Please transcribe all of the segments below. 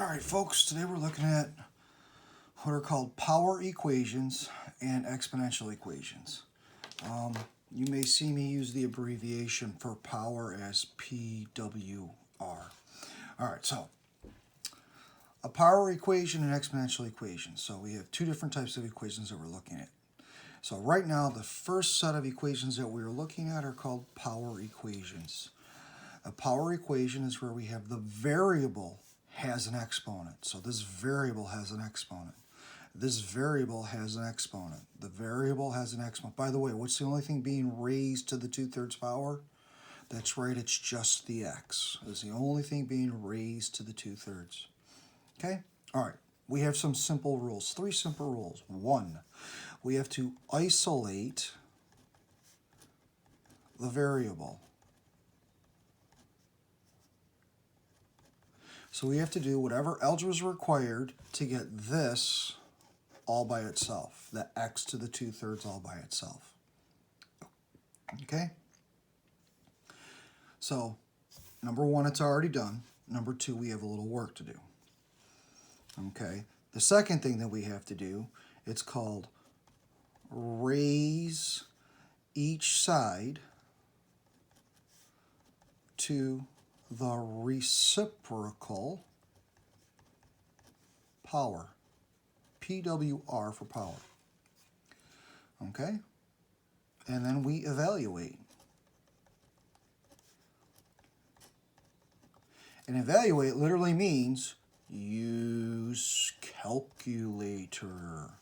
All right, folks, today we're looking at what are called power equations and exponential equations. You may see me use the abbreviation for power as PWR. All right, so a power equation and exponential equation. So we have two different types of equations that we're looking at. So right now, the first set of equations that we're looking at are called power equations. A power equation is where we have the variable has an exponent. So this variable has an exponent. This variable has an exponent. The variable has an exponent. By the way, what's the only thing being raised to the 2/3 power? That's right, it's just the x. It's the only thing being raised to the 2/3. Okay? All right. We have some simple rules. Three simple rules. One, we have to isolate the variable. So we have to do whatever algebra is required to get this all by itself, the x to the 2/3 all by itself. Okay? So, number one, it's already done. Number two, we have a little work to do. Okay? The second thing that we have to do, it's called raise each side to the reciprocal power. PWR for power. Okay? And then we evaluate. And evaluate literally means use calculator.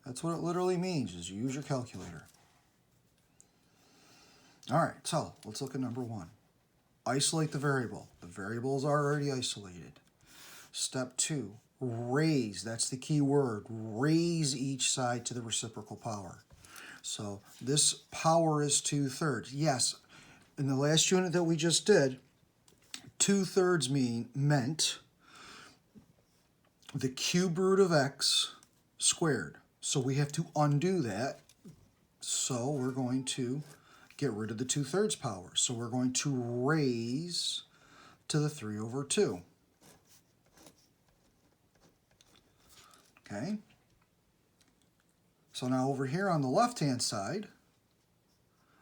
That's what it literally means, is use your calculator. All right, so let's look at number one. Isolate the variable. The variable is already isolated. Step two, raise. That's the key word. Raise each side to the reciprocal power. So this power is 2/3. Yes, in the last unit that we just did, 2/3 meant the cube root of x squared. So we have to undo that. So we're going to get rid of the 2/3 power. So we're going to raise to the 3/2. Okay? So now over here on the left-hand side,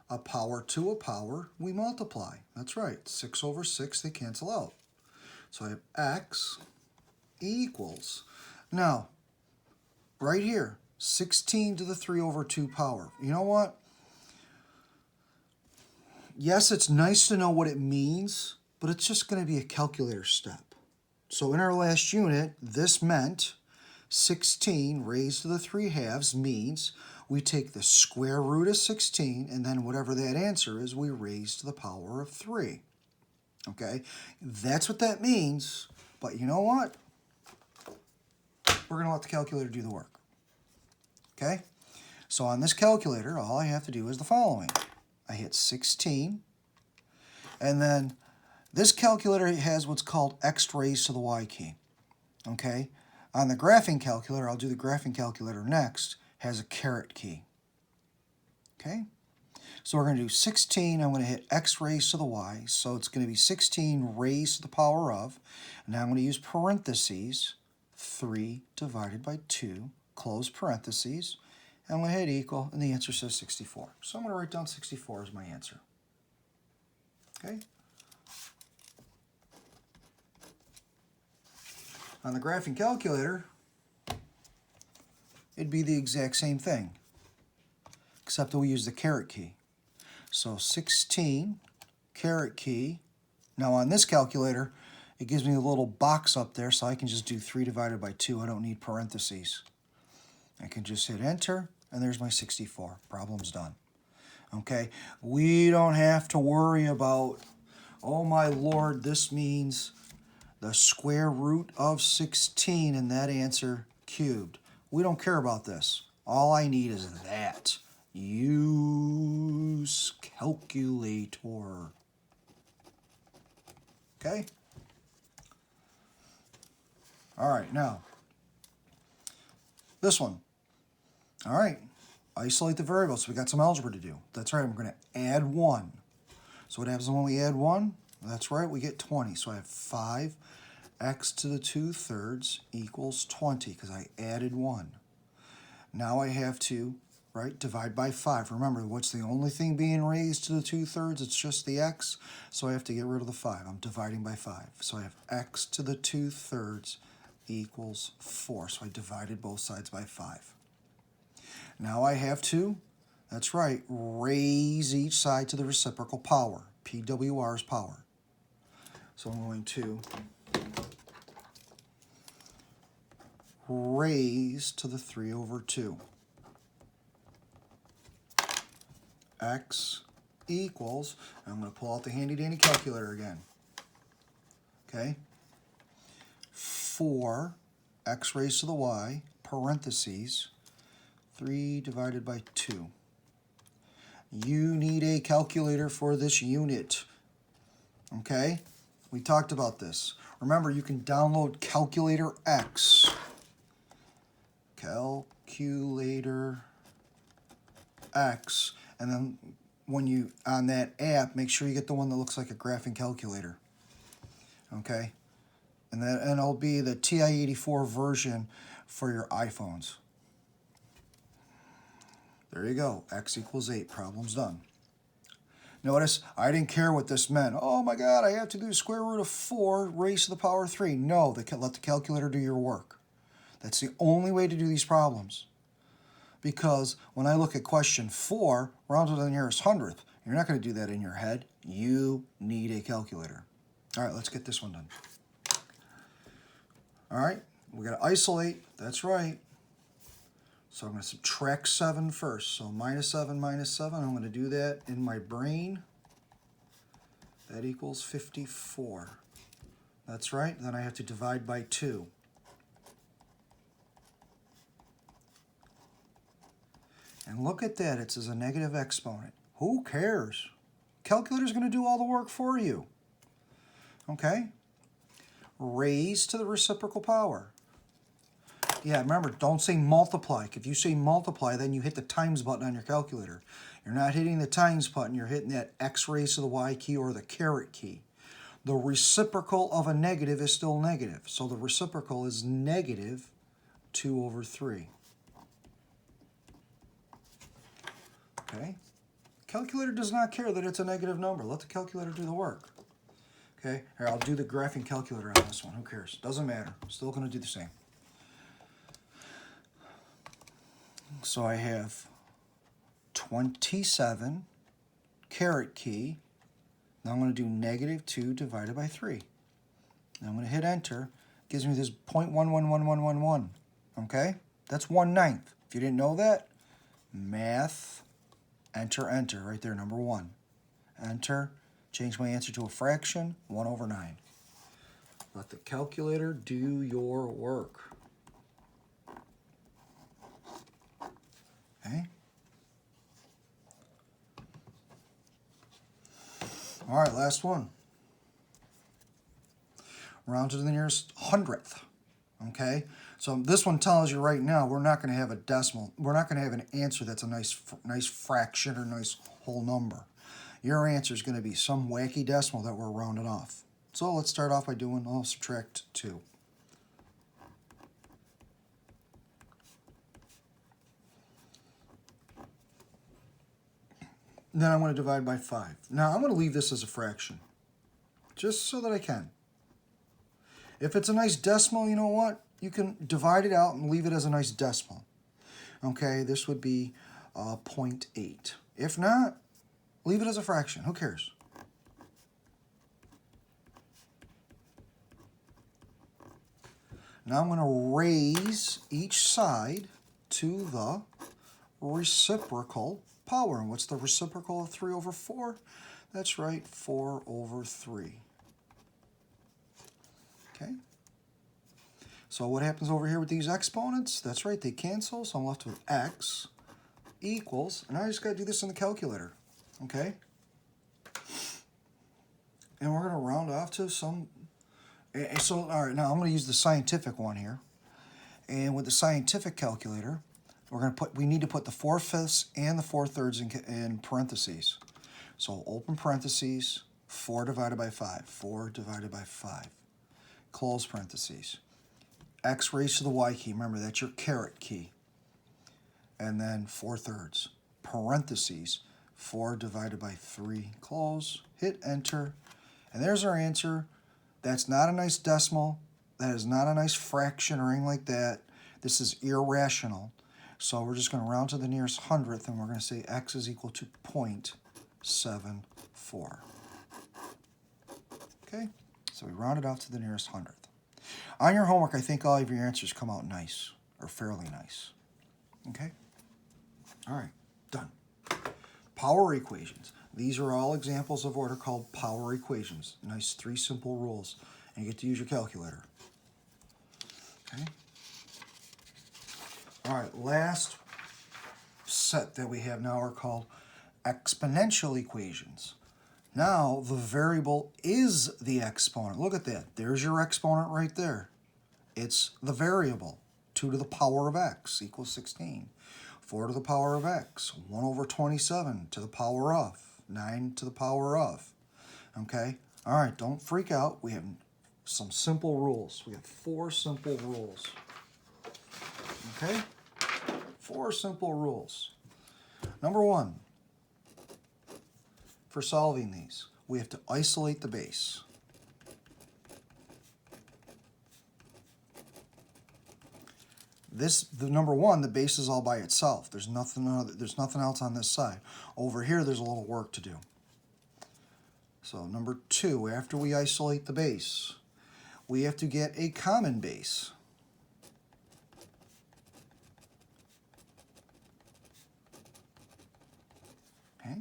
a power to a power, we multiply. That's right, 6/6, they cancel out. So I have x equals, now, right here, 16 to the 3/2 power. You know what? Yes, it's nice to know what it means, but it's just going to be a calculator step. So in our last unit, this meant 16 raised to the 3/2 means we take the square root of 16, and then whatever that answer is, we raise to the power of 3. Okay? That's what that means, but you know what? We're going to let the calculator do the work. Okay? So on this calculator, all I have to do is the following. I hit 16, and then this calculator has what's called x raised to the y key. Okay? On the graphing calculator, I'll do the graphing calculator next, has a caret key. Okay? So we're going to do 16, I'm going to hit x raised to the y, so it's going to be 16 raised to the power of, and now I'm going to use parentheses, 3 divided by 2, close parentheses, and I'm going to hit equal, and the answer says 64. So I'm going to write down 64 as my answer. Okay? On the graphing calculator, it'd be the exact same thing, except that we use the caret key. So 16, caret key. Now on this calculator, it gives me a little box up there, so I can just do 3 divided by 2. I don't need parentheses. I can just hit enter, and there's my 64. Problem's done. Okay? We don't have to worry about, oh my Lord, this means the square root of 16 and that answer cubed. We don't care about this. All I need is that. Use calculator. Okay? All right, now, this one. All right, isolate the variables. So we got some algebra to do. That's right, we're going to add 1. So what happens when we add 1? That's right, we get 20. So I have 5x to the 2/3 equals 20 because I added 1. Now I have to, right, divide by 5. Remember, what's the only thing being raised to the 2/3? It's just the x, so I have to get rid of the 5. I'm dividing by 5. So I have x to the 2/3 equals 4. So I divided both sides by 5. Now I have to, that's right, raise each side to the reciprocal power. PWR is power. So I'm going to raise to the 3/2. X equals, I'm going to pull out the handy dandy calculator again. Okay? 4x raised to the y, parentheses, 3 divided by 2. You need a calculator for this unit. Okay? We talked about this. Remember, you can download Calculator X. Calculator X. And then when you, on that app, make sure you get the one that looks like a graphing calculator. Okay? And it'll be the TI-84 version for your iPhones. There you go. X equals 8. Problem's done. Notice, I didn't care what this meant. Oh my God, I have to do square root of 4 raised to the power of 3. No, let the calculator do your work. That's the only way to do these problems. Because when I look at question 4, rounded to the nearest hundredth, you're not going to do that in your head. You need a calculator. All right, let's get this one done. All right, we got to isolate. That's right. So I'm going to subtract 7 first. So minus 7, minus 7. I'm going to do that in my brain. That equals 54. That's right. Then I have to divide by 2. And look at that. It says a negative exponent. Who cares? Calculator's going to do all the work for you. Okay? Raise to the reciprocal power. Yeah, remember, don't say multiply. If you say multiply, then you hit the times button on your calculator. You're not hitting the times button. You're hitting that x raised to the y key or the caret key. The reciprocal of a negative is still negative. So the reciprocal is negative 2/3. Okay? Calculator does not care that it's a negative number. Let the calculator do the work. Okay? Here, I'll do the graphing calculator on this one. Who cares? Doesn't matter. Still going to do the same. So I have 27, caret key. Now I'm going to do negative 2 divided by 3. Now I'm going to hit enter. It gives me this 0.111111. Okay? That's 1/9. If you didn't know that, math, enter, enter. Right there, number 1. Enter. Change my answer to a fraction, 1/9. Let the calculator do your work. Okay? All right, last one. Round to the nearest hundredth. Okay? So this one tells you right now we're not going to have a decimal. We're not going to have an answer that's a nice fraction or nice whole number. Your answer is going to be some wacky decimal that we're rounding off. So let's start off by doing, I'll subtract 2. Then I'm going to divide by 5. Now I'm going to leave this as a fraction, just so that I can. If it's a nice decimal, you know what? You can divide it out and leave it as a nice decimal. Okay, this would be 0.8. If not, leave it as a fraction. Who cares? Now I'm going to raise each side to the reciprocal power. And what's the reciprocal of 3/4? That's right, 4/3. Okay? So what happens over here with these exponents? That's right, they cancel, so I'm left with x equals, and I just got to do this in the calculator. Okay? And we're going to round off to some. So, all right, now I'm going to use the scientific one here. And with the scientific calculator, we need to put the 4/5 and the 4/3 in parentheses. So open parentheses, 4 divided by 5, 4 divided by 5. Close parentheses. X raised to the y key, remember that's your caret key. And then 4/3. Parentheses, 4 divided by 3, close, hit enter. And there's our answer. That's not a nice decimal. That is not a nice fraction or anything like that. This is irrational. So we're just going to round to the nearest hundredth, and we're going to say x is equal to 0.74. Okay, so we rounded off to the nearest hundredth. On your homework, I think all of your answers come out nice, or fairly nice. Okay? All right, done. Power equations. These are all examples of what are called power equations. Nice 3 simple rules. And you get to use your calculator. Okay? All right, last set that we have now are called exponential equations. Now, the variable is the exponent. Look at that. There's your exponent right there. It's the variable. 2 to the power of x equals 16. 4 to the power of x, 1 over 27 to the power of, 9 to the power of. Okay? All right, don't freak out. We have some simple rules. We have 4 simple rules. Okay? 4 simple rules. Number 1, for solving these, we have to isolate the base. The number 1, the base is all by itself. There's nothing else on this side. Over here, there's a little work to do. So number 2, after we isolate the base, we have to get a common base. Okay.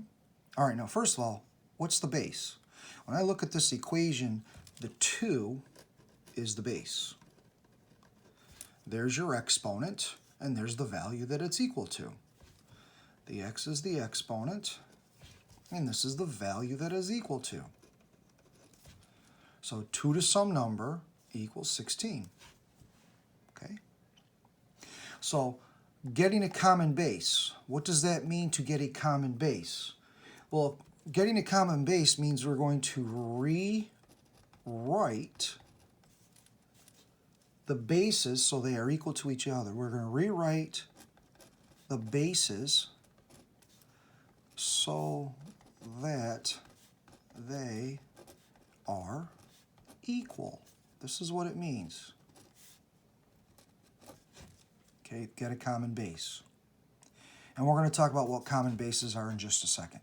All right, now first of all, what's the base? When I look at this equation, the 2 is the base. There's your exponent, and there's the value that it's equal to. The x is the exponent, and this is the value that is equal to. So 2 to some number equals 16. Okay? So getting a common base, what does that mean to get a common base? Well, getting a common base means we're going to rewrite the bases so they are equal to each other. We're going to rewrite the bases so that they are equal. This is what it means. Okay, get a common base. And we're going to talk about what common bases are in just a second.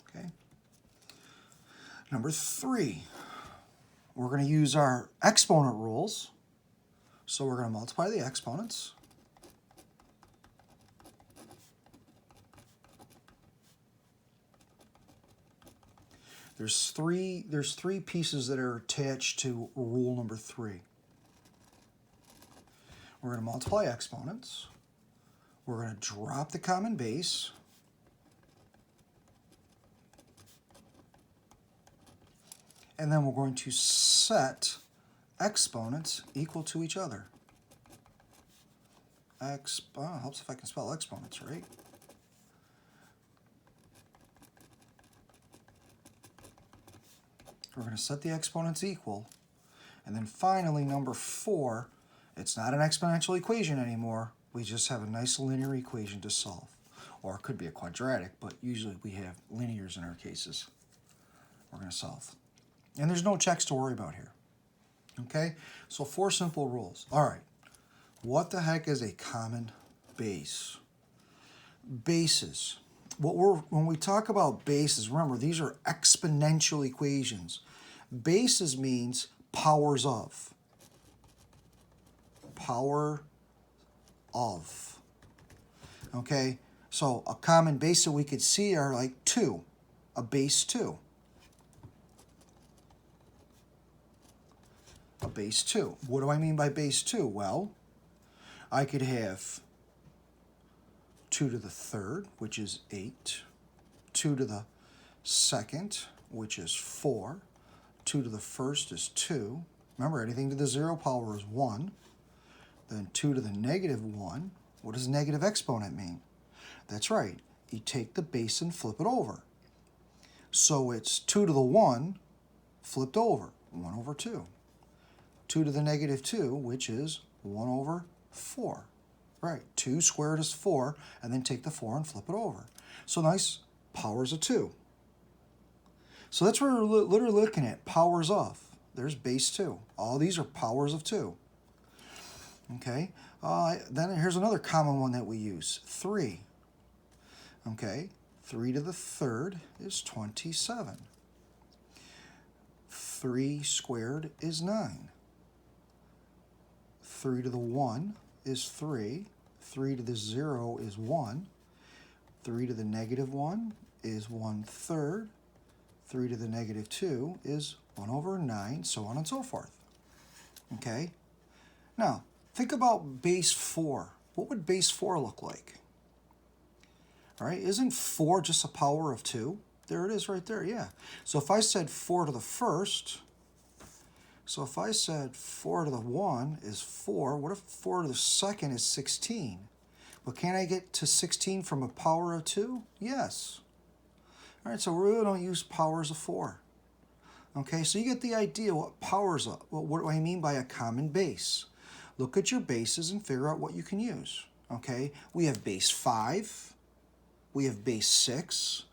Okay. Number 3, we're going to use our exponent rules. So we're going to multiply the exponents. There's three pieces that are attached to rule number 3. We're going to multiply exponents. We're going to drop the common base. And then we're going to set exponents equal to each other. Helps if I can spell exponents, right? We're going to set the exponents equal. And then finally, number 4, it's not an exponential equation anymore. We just have a nice linear equation to solve. Or it could be a quadratic, but usually we have linears in our cases. We're going to solve. And there's no checks to worry about here. Okay? So 4 simple rules. All right. What the heck is a common base? Bases. When we talk about bases, remember, these are exponential equations. Bases means powers of. Power of. Okay? So a common base that we could see are like 2. A base 2. A base 2. What do I mean by base 2? Well, I could have 2 to the 3rd, which is 8. 2 to the 2nd, which is 4. 2 to the 1st is 2. Remember, anything to the 0 power is 1. Then 2 to the negative 1. What does negative exponent mean? That's right. You take the base and flip it over. So it's 2 to the 1 flipped over, 1 over 2. 2 to the negative 2, which is 1 over 4. Right, 2 squared is 4, and then take the 4 and flip it over. So nice, powers of 2. So that's what we're literally looking at, powers of. There's base 2. All these are powers of 2. Okay, then here's another common one that we use, 3. Okay, 3 to the third is 27. 3 squared is 9. 3 to the 1 is 3. 3 to the 0 is 1. 3 to the negative 1 is 1/3. 3 to the negative 2 is 1 over 9, so on and so forth. Okay? Now, think about base 4. What would base 4 look like? All right, isn't 4 just a power of 2? There it is right there, yeah. So if I said 4 to the first, so if I said 4 to the 1 is 4, what if 4 to the second is 16? But can I get to 16 from a power of 2? Yes. All right, so we really don't use powers of 4. Okay, so you get the idea what powers of, what do I mean by a common base? Look at your bases and figure out what you can use. Okay, we have base 5, we have base 6.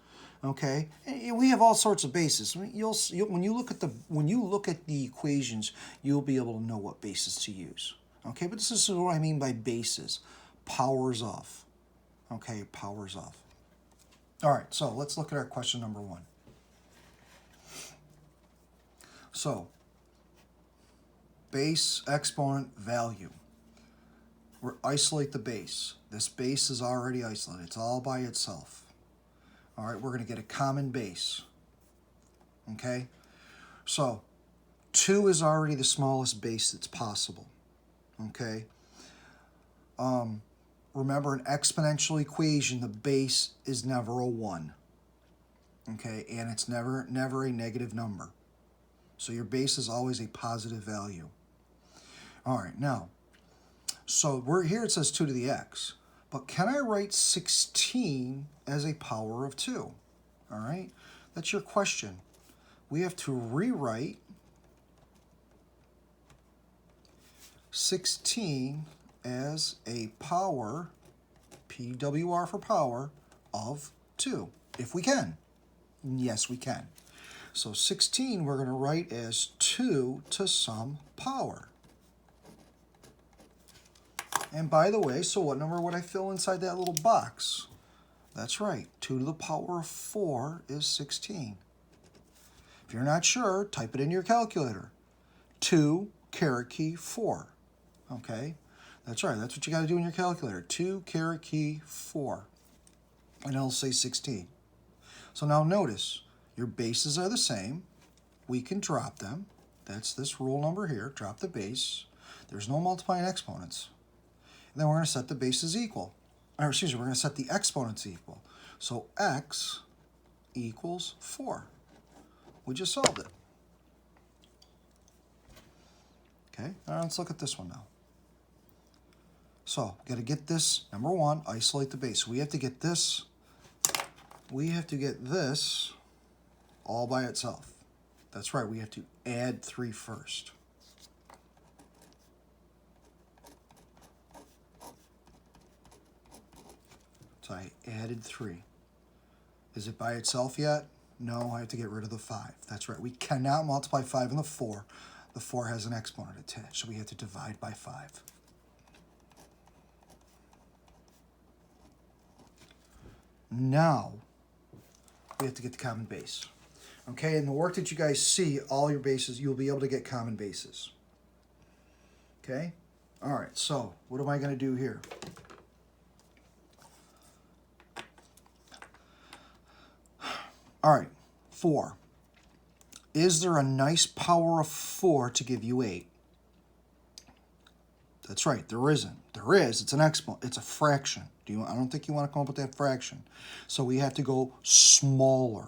Okay, and we have all sorts of bases. When you look at the equations, you'll be able to know what bases to use. Okay, but this is what I mean by bases, powers of. Okay, powers of. All right, so let's look at our question number 1. So, base exponent value. We're isolate the base. This base is already isolated. It's all by itself. All right, we're going to get a common base. Okay? So, 2 is already the smallest base that's possible. Okay? Remember, an exponential equation, the base is never a 1. Okay? And it's never a negative number. So your base is always a positive value. All right, now, so we're here, it says 2 to the x. But can I write 16 as a power of 2? All right, that's your question. We have to rewrite 16 as a power, PWR for power, of 2, if we can. Yes, we can. So 16 we're going to write as 2 to some power. And by the way, so what number would I fill inside that little box? That's right, 2 to the power of 4 is 16. If you're not sure, type it in your calculator. 2, caret key, 4. Okay, that's right, that's what you got to do in your calculator. 2, caret key, 4. And it'll say 16. So now notice, your bases are the same. We can drop them. That's this rule number here, drop the base. There's no multiplying exponents. And then we're going to set the bases equal. Or excuse me, we're going to set the exponents equal. So x equals 4. We just solved it. Okay, now let's look at this one now. So, got to get this, number 1, isolate the base. We have to get this, all by itself. That's right, we have to add 3 first. So I added 3. Is it by itself yet? No, I have to get rid of the 5. That's right, we cannot multiply 5 and the 4. The 4 has an exponent attached, so we have to divide by 5. Now, we have to get the common base. Okay, in the work that you guys see, all your bases, you'll be able to get common bases. Okay? All right, so what am I going to do here? All right, 4. Is there a nice power of 4 to give you 8? That's right, there isn't. There is, it's an exponent, it's a fraction. I don't think you want to come up with that fraction. So we have to go smaller.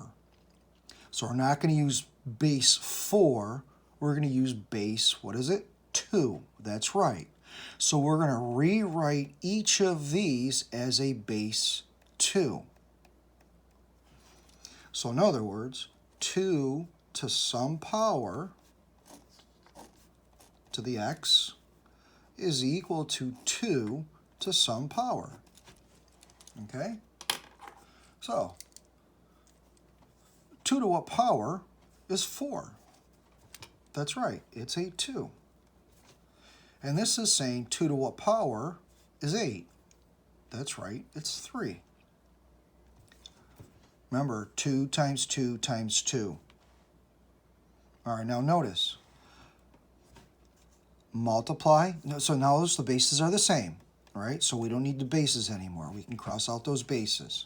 So we're not going to use base 4, we're going to use base, what is it? 2. That's right. So we're going to rewrite each of these as a base 2. So in other words, 2 to some power to the x is equal to 2 to some power. Okay? So 2 to what power is 4? That's right, it's a 2. And this is saying 2 to what power is 8? That's right, it's 3. Remember, 2 times 2 times 2. All right, now notice. Multiply. So now notice the bases are the same. All right, so we don't need the bases anymore. We can cross out those bases.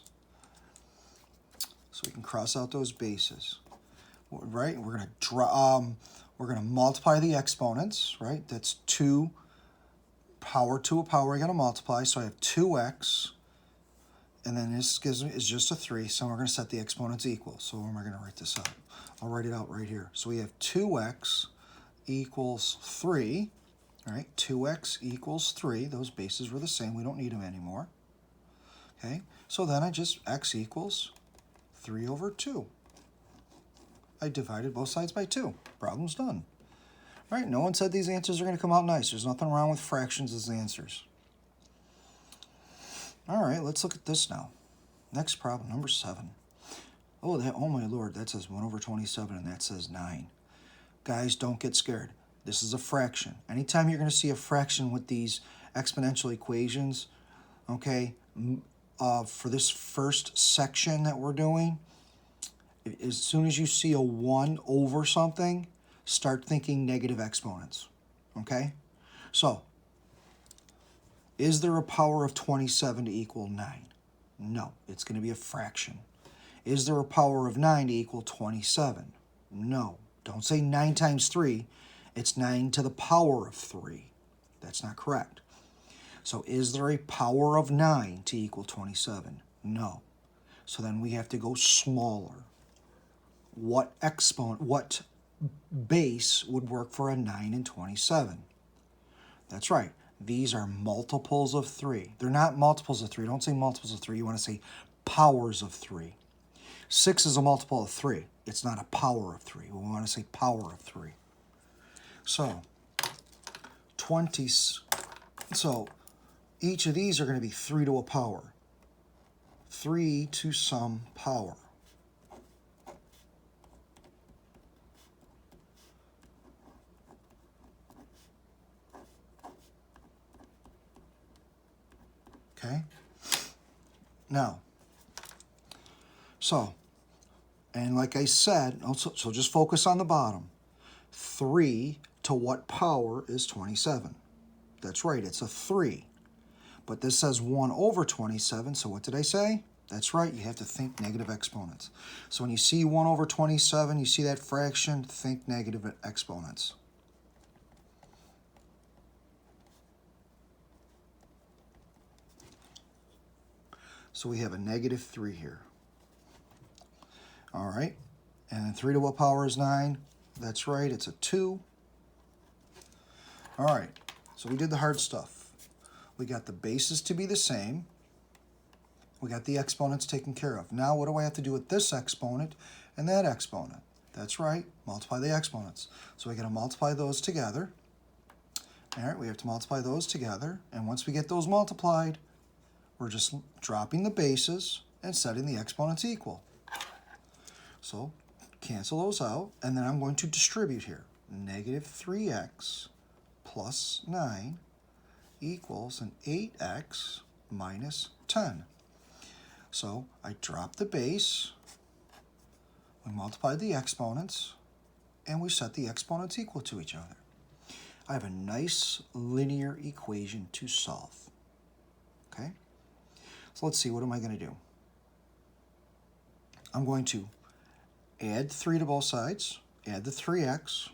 So we can cross out those bases. Right, we're gonna multiply the exponents. Right, that's 2 power to a power. I gotta multiply, so I have 2x. And then this gives me is just a 3, so we're going to set the exponents equal. So where am I going to write this out? I'll write it out right here. So we have 2x equals 3. All right, 2x equals 3. Those bases were the same. We don't need them anymore. Okay, so then I just x equals 3 over 2. I divided both sides by 2. Problem's done. All right, no one said these answers are going to come out nice. There's nothing wrong with fractions as answers. All right, let's look at this now. Next problem, number 7. Oh, my Lord, that says 1 over 27, and that says 9. Guys, don't get scared. This is a fraction. Anytime you're going to see a fraction with these exponential equations, okay, for this first section that we're doing, as soon as you see a 1 over something, start thinking negative exponents, okay? So, is there a power of 27 to equal 9? No, it's going to be a fraction. Is there a power of 9 to equal 27? No. Don't say 9 times 3. It's 9 to the power of 3. That's not correct. So is there a power of 9 to equal 27? No. So then we have to go smaller. What base would work for a 9 and 27? That's right. These are multiples of 3. They're not multiples of 3. Don't say multiples of 3. You want to say powers of 3. 6 is a multiple of 3. It's not a power of 3. We want to say power of 3. So, so each of these are going to be 3 to a power. 3 to some power. Okay? Now, so, and like I said, so just focus on the bottom. 3 to what power is 27? That's right, it's a 3. But this says 1 over 27, so what did I say? That's right, you have to think negative exponents. So when you see 1 over 27, you see that fraction, think negative exponents. So we have a negative 3 here. All right, and then 3 to what power is 9? That's right, it's a 2. All right, so we did the hard stuff. We got the bases to be the same. We got the exponents taken care of. Now what do I have to do with this exponent and that exponent? That's right, multiply the exponents. So we got to multiply those together. All right, we have to multiply those together. And once we get those multiplied, we're just dropping the bases and setting the exponents equal. So cancel those out, and then I'm going to distribute here. Negative 3x plus 9 equals an 8x minus 10. So I drop the base, we multiply the exponents, and we set the exponents equal to each other. I have a nice linear equation to solve. Okay? So let's see, what am I going to do? I'm going to add 3 to both sides, add the 3x,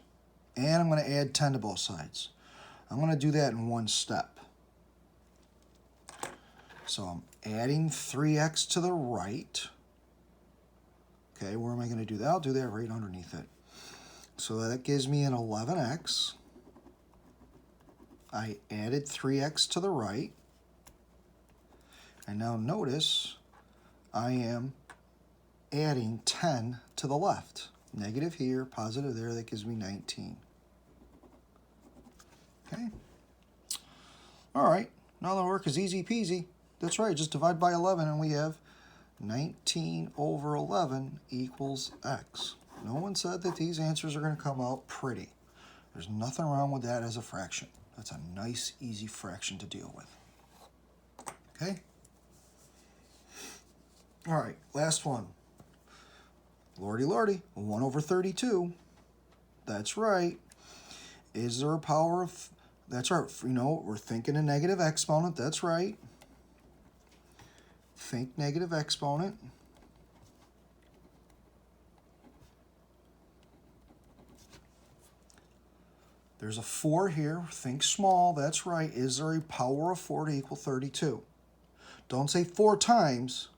and I'm going to add 10 to both sides. I'm going to do that in one step. So I'm adding 3x to the right. Okay, where am I going to do that? I'll do that right underneath it. So that gives me an 11x. I added 3x to the right. And now notice I am adding 10 to the left. Negative here, positive there, that gives me 19. Okay? All right, now the work is easy peasy. That's right, just divide by 11 and we have 19 over 11 equals x. No one said that these answers are going to come out pretty. There's nothing wrong with that as a fraction. That's a nice, easy fraction to deal with. Okay? All right, last one. Lordy, lordy, 1 over 32. That's right. Is there a power of... That's right, you know, we're thinking a negative exponent. That's right. Think negative exponent. There's a 4 here. Think small. That's right. Is there a power of 4 to equal 32? Don't say 4 times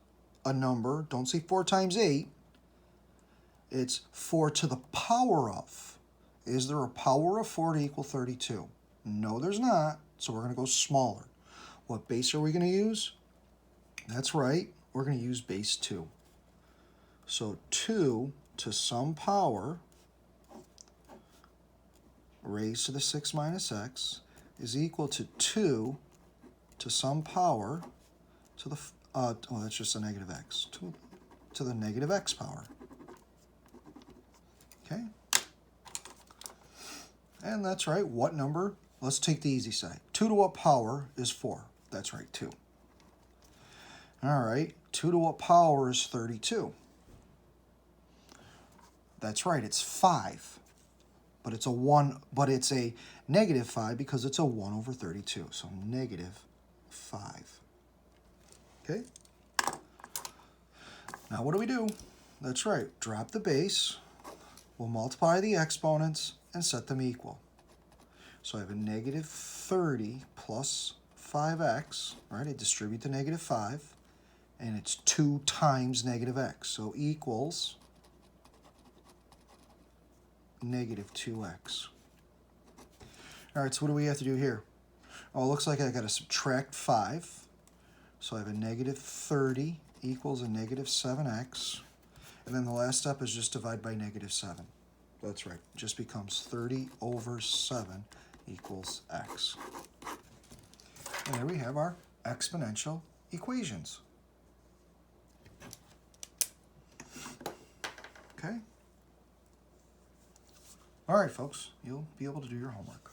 a number. Don't say 4 times 8. It's 4 to the power of. Is there a power of 4 to equal 32? No, there's not. So we're going to go smaller. What base are we going to use? That's right. We're going to use base 2. So 2 to some power raised to the 6 minus x is equal to 2 to some power to the, oh, that's just a negative x, to the negative x power. Okay? And that's right, what number? Let's take the easy side. 2 to what power is 4? That's right, 2. All right, 2 to what power is 32? That's right, it's 5. But it's a negative 5 because it's a 1 over 32. So negative 5. Okay? Now what do we do? That's right, drop the base. We'll multiply the exponents and set them equal. So I have a negative 30 plus 5x, right? I distribute the negative 5, and it's 2 times negative x. So equals negative 2x. All right, so what do we have to do here? Oh, it looks like I got to subtract 5. So I have a negative 30 equals a negative 7x. And then the last step is just divide by negative 7. That's right. It just becomes 30 over 7 equals x. And there we have our exponential equations. Okay? All right, folks, you'll be able to do your homework.